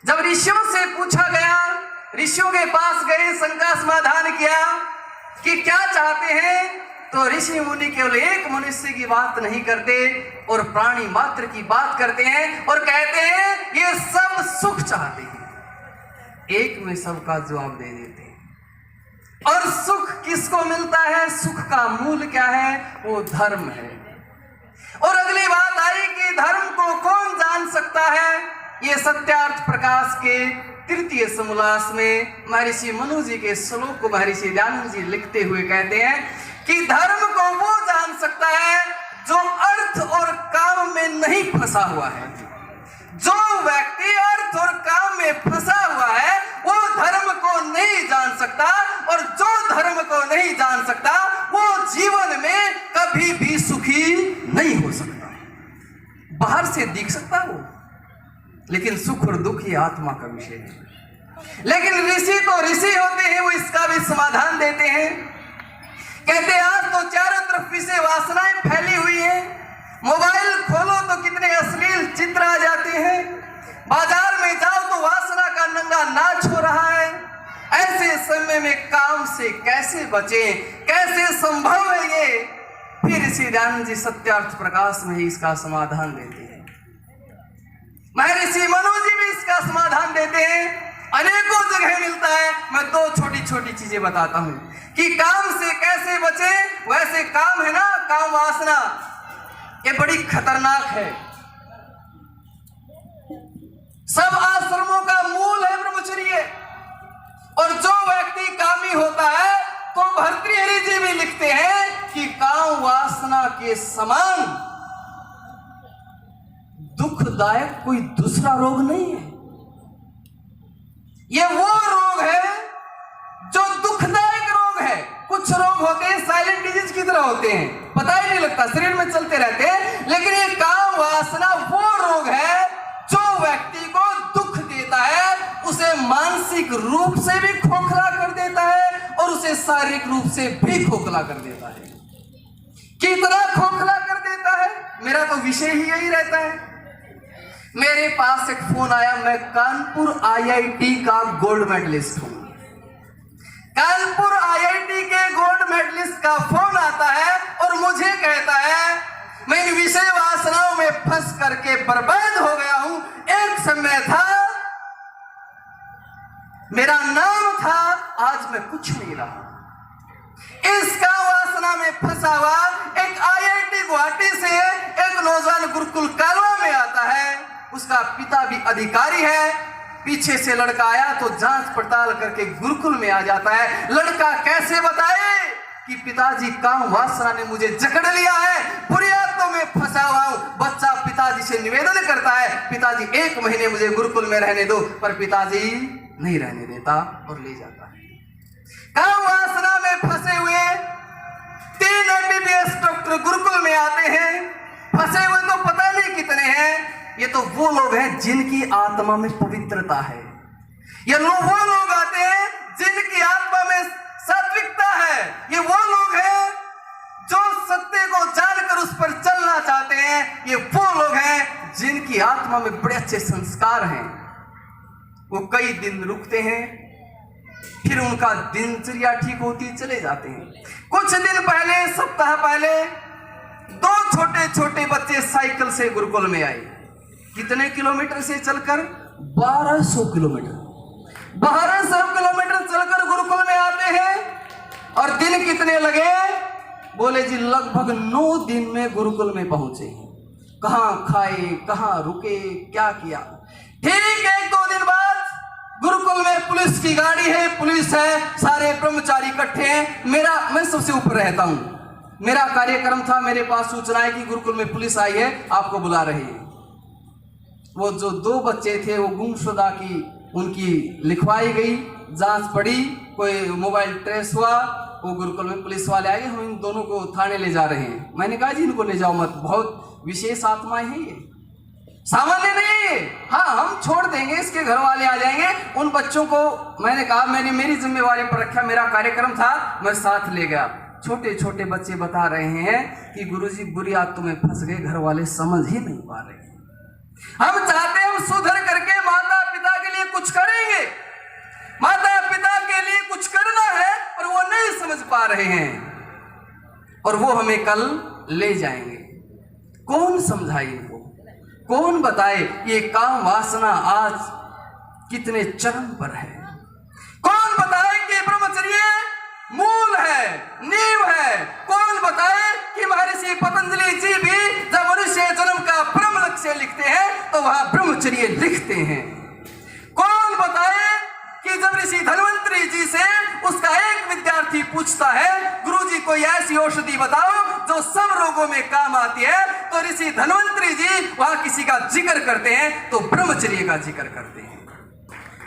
जब ऋषियों से पूछा गया, ऋषियों के पास गए, शंका समाधान किया कि क्या चाहते हैं, तो ऋषि मुनि केवल एक मनुष्य की बात नहीं करते और प्राणी मात्र की बात करते हैं और कहते हैं ये सब सुख चाहते हैं। एक में सबका जवाब दे देते हैं। और सुख किसको मिलता है, सुख का मूल क्या है, वो धर्म है। और अगली बात आई कि धर्म को कौन जान सकता है। ये सत्यार्थ प्रकाश के तृतीय समोल्लास में महर्षि मनु जी के श्लोक को महर्षि दयानंद जी लिखते हुए कहते हैं कि धर्म को वो जान सकता है जो अर्थ और काम में नहीं फंसा हुआ है। जो व्यक्ति अर्थ और काम में फंसा हुआ है वो धर्म को नहीं जान सकता, और जो धर्म को नहीं जान सकता वो जीवन में कभी भी सुखी नहीं हो सकता। बाहर से दिख सकता वो, लेकिन सुख और दुख ये आत्मा का विषय है। लेकिन ऋषि तो ऋषि होते हैं, वो इसका भी समाधान देते हैं। कहते हैं आज तो चारों तरफ विषय वासनाएं फैली हुई है। मोबाइल खोलो तो कितने अश्लील चित्र आ जाते हैं। बाजार में जाओ तो वासना का नंगा नाच हो रहा है। ऐसे समय में काम से कैसे बचें, कैसे संभव है ये? फिर ऋषि दयानंद जी सत्यार्थ प्रकाश में ही इसका समाधान देते हैं। महर्षि मनु जी भी इसका समाधान देते हैं। अनेकों जगह मिलता है। मैं दो छोटी छोटी चीजें बताता हूं कि काम से कैसे बचे। वैसे काम है ना, काम वासना, ये बड़ी खतरनाक है। सब आश्रमों का मूल है ब्रह्मचर्य। और जो व्यक्ति कामी होता है तो भर्तृहरि जी भी लिखते हैं कि काम वासना के समान दुखदायक कोई दूसरा रोग नहीं है। ये वो रोग है जो दुखदायक रोग है। कुछ रोग होते हैं साइलेंट डिजीज की तरह होते हैं, पता ही नहीं लगता, शरीर में चलते रहते हैं। लेकिन ये काम वासना वो रोग है जो व्यक्ति को दुख देता है, उसे मानसिक रूप से भी खोखला कर देता है और उसे शारीरिक रूप से भी खोखला कर देता है। कितना खोखला कर देता है, मेरा तो विषय ही यही रहता है। मेरे पास एक फोन आया, मैं कानपुर आईआईटी का गोल्ड मेडलिस्ट हूं। कानपुर आईआईटी के गोल्ड मेडलिस्ट का फोन आता है और मुझे कहता है मैं इन विषय वासनाओं में फंस करके बर्बाद हो गया हूं। एक समय था, मेरा नाम था, आज मैं कुछ नहीं रहा। इसका वासना में फंसा हुआ एक आईआईटी गुवाहाटी से एक नौजवान गुरुकुल कालवा में आता है। उसका पिता भी अधिकारी है। पीछे से लड़का आया तो जांच पड़ताल करके गुरुकुल में आ जाता है। लड़का कैसे बताए कि पिताजी काम वासना ने मुझे जकड़ लिया है, बुरी आदतों में फंसा हुआ हूं। बच्चा पिताजी से निवेदन करता है, पिताजी 1 महीने मुझे गुरुकुल में रहने दो, पर पिताजी नहीं रहने देता और ले जाता है। काम वासना में फंसे हुए 3 एमबीबीएस डॉक्टर गुरुकुल में आते हैं। फंसे हुए तो पता नहीं कितने हैं। ये तो वो लोग हैं जिनकी आत्मा में पवित्रता है। ये वो लोग आते हैं जिनकी आत्मा में सात्विकता है। ये वो लोग हैं जो सत्य को जानकर उस पर चलना चाहते हैं। ये वो लोग हैं जिनकी आत्मा में बड़े अच्छे संस्कार हैं। वो कई दिन रुकते हैं, फिर उनका दिनचर्या ठीक होती चले जाते हैं। कुछ दिन पहले, सप्ताह पहले 2 छोटे छोटे बच्चे साइकिल से गुरुकुल में आए। कितने किलोमीटर से चलकर? 1200 किलोमीटर। 1200 किलोमीटर चलकर गुरुकुल में आते हैं। और दिन कितने लगे? बोले जी लगभग 9 दिन में गुरुकुल में पहुंचे। कहां खाए, कहां रुके, क्या किया। ठीक 1-2 दिन बाद गुरुकुल में पुलिस की गाड़ी है, पुलिस है, सारे ब्रह्मचारी इकट्ठे हैं। मैं सबसे ऊपर रहता हूं। मेरा कार्यक्रम था, मेरे पास सूचना है कि गुरुकुल में पुलिस आई है, आपको बुला रही है। वो जो 2 बच्चे थे वो गुमशुदा की उनकी लिखवाई गई, जांच पड़ी, कोई मोबाइल ट्रेस हुआ। वो गुरुकुल में पुलिस वाले आए, हम इन दोनों को थाने ले जा रहे हैं। मैंने कहा जी इनको ले जाओ मत, बहुत विशेष आत्माएं हैं ये, सामान्य नहीं। हाँ हम छोड़ देंगे, इसके घर वाले आ जाएंगे। उन बच्चों को मैंने कहा, मैंने मेरी जिम्मेवारी पर रखा, मेरा कार्यक्रम था, मैं साथ ले गया। छोटे छोटे बच्चे बता रहे हैं कि गुरुजी बुरी आदतों में फंस गए, घर वाले समझ ही नहीं पा रहे। हम चाहते हैं हम सुधर करके माता पिता के लिए रहे हैं और वो हमें कल ले जाएंगे। कौन समझाए इनको, कौन बताए ये काम वासना आज कितने चरम पर है? कौन बताए कि ब्रह्मचर्य मूल है, नींव है? कौन बताए कि महर्षि पतंजलि जी भी जब मनुष्य जन्म का परम लक्ष्य लिखते हैं तो वहां ब्रह्मचर्य लिखते हैं? कौन बताए कि जब ऋषि धन्वंतरी जी से उसका एक विद्यार्थी पूछता है, गुरुजी कोई ऐसी औषधि बताओ जो सब रोगों में काम आती है, तो ऋषि धन्वंतरी जी वहां किसी का जिक्र करते हैं तो ब्रह्मचर्य का जिक्र करते हैं।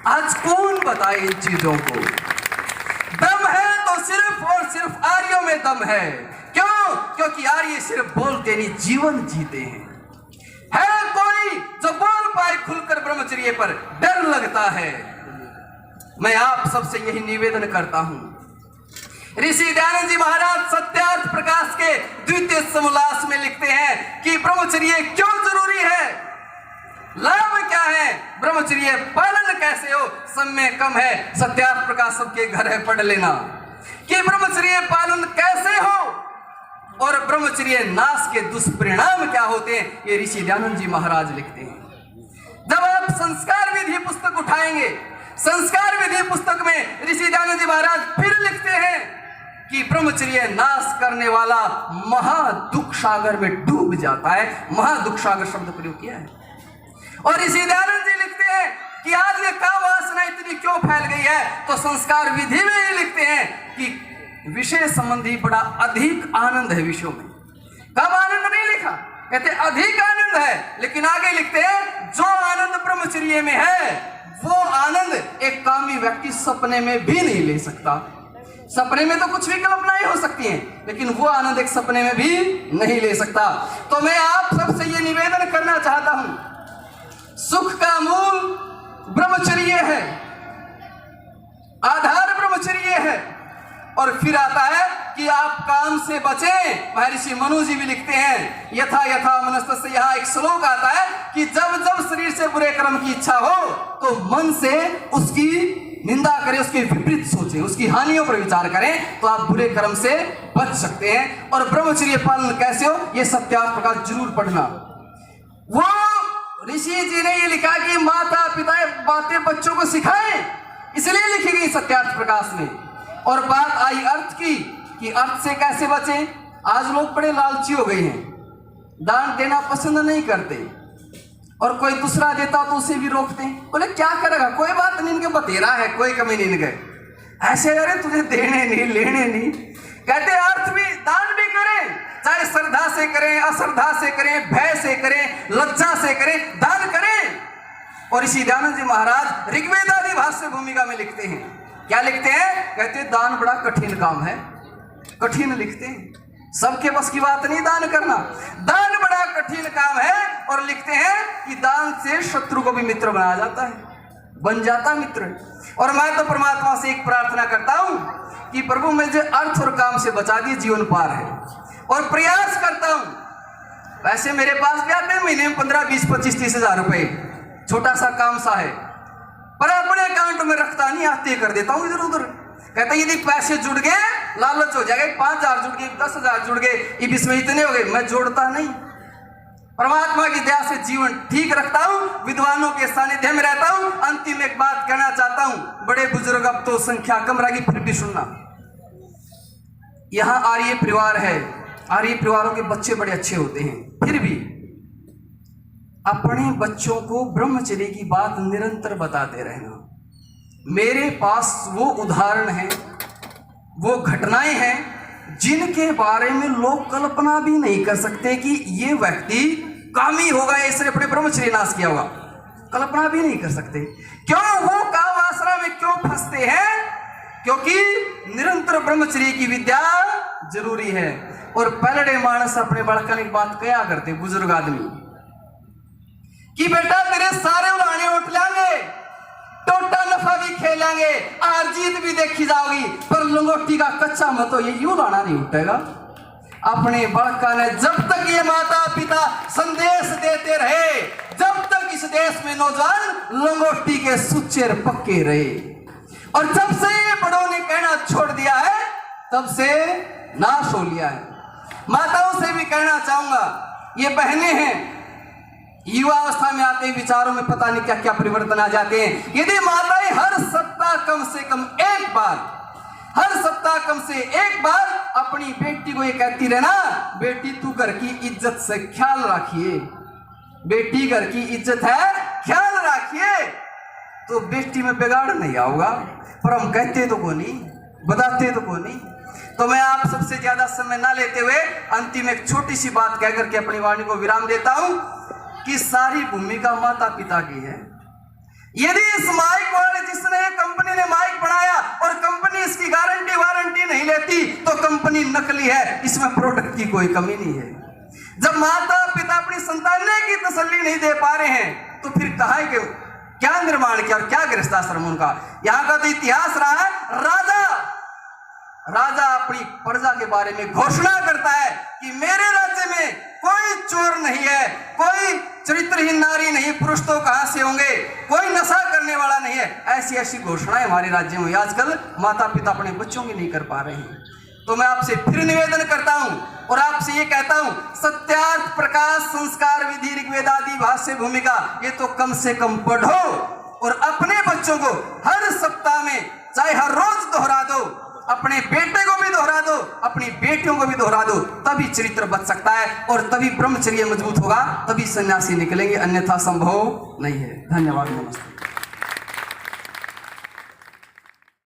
आज कौन बताए इन चीजों को? दम है तो सिर्फ और सिर्फ आर्यों में दम है। क्यों? क्योंकि आर्य सिर्फ बोलते नहीं, जीवन जीते हैं। है कोई जो बोल पाए खुलकर ब्रह्मचर्य पर? डर लगता है। मैं आप सबसे यही निवेदन करता हूं। ऋषि दयानंद जी महाराज सत्यार्थ प्रकाश के द्वितीय समोल्लास में लिखते हैं कि ब्रह्मचर्य क्यों जरूरी है, लाभ क्या है, ब्रह्मचर्य पालन कैसे हो। समय कम है, सत्यार्थ प्रकाश सबके घर है, पढ़ लेना कि ब्रह्मचर्य पालन कैसे हो और ब्रह्मचर्य नाश के दुष्परिणाम क्या होते हैं। ये ऋषि दयानंद जी महाराज लिखते हैं। जब आप संस्कार विधि पुस्तक उठाएंगे, संस्कार विधि पुस्तक में ऋषि दयानंद जी महाराज फिर लिखते हैं कि ब्रह्मचर्य नाश करने वाला महादुख सागर में डूब जाता है। महादुख सागर शब्द प्रयोग किया है। और ऋषि दयानंद जी लिखते हैं कि आज ये काम वासना इतनी क्यों फैल गई है, तो संस्कार विधि में ही लिखते हैं कि विषय संबंधी बड़ा अधिक आनंद है विषयों में। कब आनंद नहीं लिखा, कहते अधिक आनंद है, लेकिन आगे लिखते हैं जो आनंद ब्रह्मचर्य में है वो आनंद एक कामी व्यक्ति सपने में भी नहीं ले सकता। सपने में तो कुछ भी कल्पनाएं हो सकती हैं, लेकिन वो आनंद एक सपने में भी नहीं ले सकता। तो मैं आप सबसे ये निवेदन करना चाहता हूं, सुख का मूल ब्रह्मचर्य है, आधार ब्रह्मचर्य है, और फिर आता है कि आप काम से बचें। महर्षि मनु जी भी लिखते हैं यथा यथा मनस्तस्य, यहाँ एक श्लोक आता है कि जब जब शरीर से बुरे कर्म की इच्छा हो तो मन से उसकी निंदा करें, उसके विपरीत सोचें, उसकी हानियों पर विचार करें, तो आप बुरे कर्म से बच सकते हैं। और ब्रह्मचर्य पालन कैसे हो, ये सत्यार्थ प्रकाश जरूर पढ़ना। वो ऋषि जी ने ये लिखा कि माता पिता बातें बच्चों को सिखाएं, इसलिए लिखी गई सत्यार्थ प्रकाश में। और बात आई अर्थ की कि अर्थ से कैसे बचें। आज लोग बड़े लालची हो गए हैं, दान देना पसंद नहीं करते, और कोई दूसरा देता तो उसे भी रोकते हैं। बोले क्या करेगा, कोई बात नहीं, इनके बतेरा है, कोई कमी नहीं इनके, ऐसे अरे तुझे देने नहीं लेने नहीं। कहते अर्थ भी दान भी करें, चाहे श्रद्धा से करें, अश्रद्धा से करें, भय से करें, लज्जा से करें, दान करें। और ऋषि दयानंद जी महाराज ऋग्वेद आदि भाष्य भूमिका में लिखते हैं, क्या लिखते हैं? कहते दान बड़ा कठिन काम है, कठिन लिखते हैं, सबके बस की बात नहीं दान करना, दान बड़ा कठिन काम है। और लिखते हैं कि दान से शत्रु को भी मित्र बनाया जाता है, बन जाता मित्र। और मैं तो परमात्मा से एक प्रार्थना करता हूं कि प्रभु मुझे अर्थ और काम से बचा दिए, जीवन पार है। और प्रयास करता हूं, वैसे मेरे पास भी आते हैं महीने में 15, 20, 25, 30 हजार रुपए, छोटा सा काम सा है, पर अपने अकाउंट में रखता नहीं, आते कर देता हूं इधर उधर। कहते यदि पैसे जुड़ गए लालच हो जाएगा, 5,000 जुड़ गए, 10,000 जुड़ गए, ये इसमें इतने हो गए, मैं जोड़ता नहीं। परमात्मा की दया से जीवन ठीक रखता हूं, विद्वानों के सानिध्य में रहता हूं। अंतिम एक बात कहना चाहता हूं, बड़े बुजुर्ग अब तो संख्या कम रहेगी, फिर भी सुनना। यहां आर्य परिवार है, आर्य परिवारों के बच्चे बड़े अच्छे होते हैं, फिर भी अपने बच्चों को ब्रह्मचर्य की बात निरंतर बताते रहना। मेरे पास वो उदाहरण हैं, वो घटनाएं हैं जिनके बारे में लोग कल्पना भी नहीं कर सकते कि ये व्यक्ति कामी होगा, इसने अपने ब्रह्मचर्य नाश किया होगा, कल्पना भी नहीं कर सकते। क्यों? वो काम वासना में क्यों फंसते हैं? क्योंकि निरंतर ब्रह्मचर्य की विद्या जरूरी है। और पहले मानस अपने बालका की बात कया करते बुजुर्ग आदमी कि बेटा तेरे सारे उलाने उठ लेंगे, टोटा नफा भी खेलेंगे, हार जीत भी देखी जाओगी, पर लंगोटी का कच्चा मत हो, ये यूं लाना नहीं उठेगा। अपने बड़का ने जब तक ये माता पिता संदेश देते रहे, जब तक इस देश में नौजवान लंगोटी के सुच्चेर पक्के रहे, और जब से ये बड़ों ने कहना छोड़ दिया है, तब से नाश हो लिया है। माताओं से भी कहना चाहूंगा, ये बहनें हैं, युवा अवस्था में आते ही विचारों में पता नहीं क्या क्या परिवर्तन आ जाते हैं। यदि माताएं हर सप्ताह कम से कम एक बार, हर सप्ताह कम से एक बार अपनी बेटी को ये कहती रहना, बेटी तू घर की इज्जत से ख्याल रखिए, बेटी घर की इज्जत है, ख्याल रखिए, तो बेटी में बिगाड़ नहीं आऊगा। पर हम कहते तो को नहीं, बताते तो को नहीं। तो मैं आप सबसे ज्यादा समय ना लेते हुए अंतिम एक छोटी सी बात कहकर के अपनी वाणी को विराम देता हूं कि सारी भूमिका माता पिता की है। यदि इस माइक वाले जिसने कंपनी ने माइक बनाया और कंपनी इसकी गारंटी वारंटी नहीं लेती तो कंपनी नकली है, इसमें प्रोडक्ट की कोई कमी नहीं है। जब माता पिता अपनी संतानों की तसल्ली नहीं दे पा रहे हैं तो फिर कहा है कि क्या निर्माण किया और क्या गृहस्थाश्रम उनका। यहां का तो इतिहास रहा है, राजा अपनी प्रजा के बारे में घोषणा करता है कि मेरे राज्य में कोई चोर नहीं है, कोई चरित्रहीन नारी नहीं, पुरुष तो कहां से होंगे, कोई नशा करने वाला नहीं है। ऐसी ऐसी घोषणाएं हमारे राज्य में आजकल माता पिता अपने बच्चों की नहीं कर पा रहे हैं। तो मैं आपसे फिर निवेदन करता हूं और आपसे ये कहता हूं, सत्यार्थ प्रकाश संस्कार विधि ऋग्वेद आदि भाष्य भूमिका ये तो कम से कम पढ़ो और अपने बच्चों को हर सप्ताह में चाहे हर रोज दोहरा दो, अपने बेटे को भी दोहरा दो, अपनी बेटियों को भी दोहरा दो, तभी चरित्र बच सकता है और तभी ब्रह्मचर्य मजबूत होगा, तभी सन्यासी निकलेंगे, अन्यथा संभव नहीं है। धन्यवाद, नमस्ते।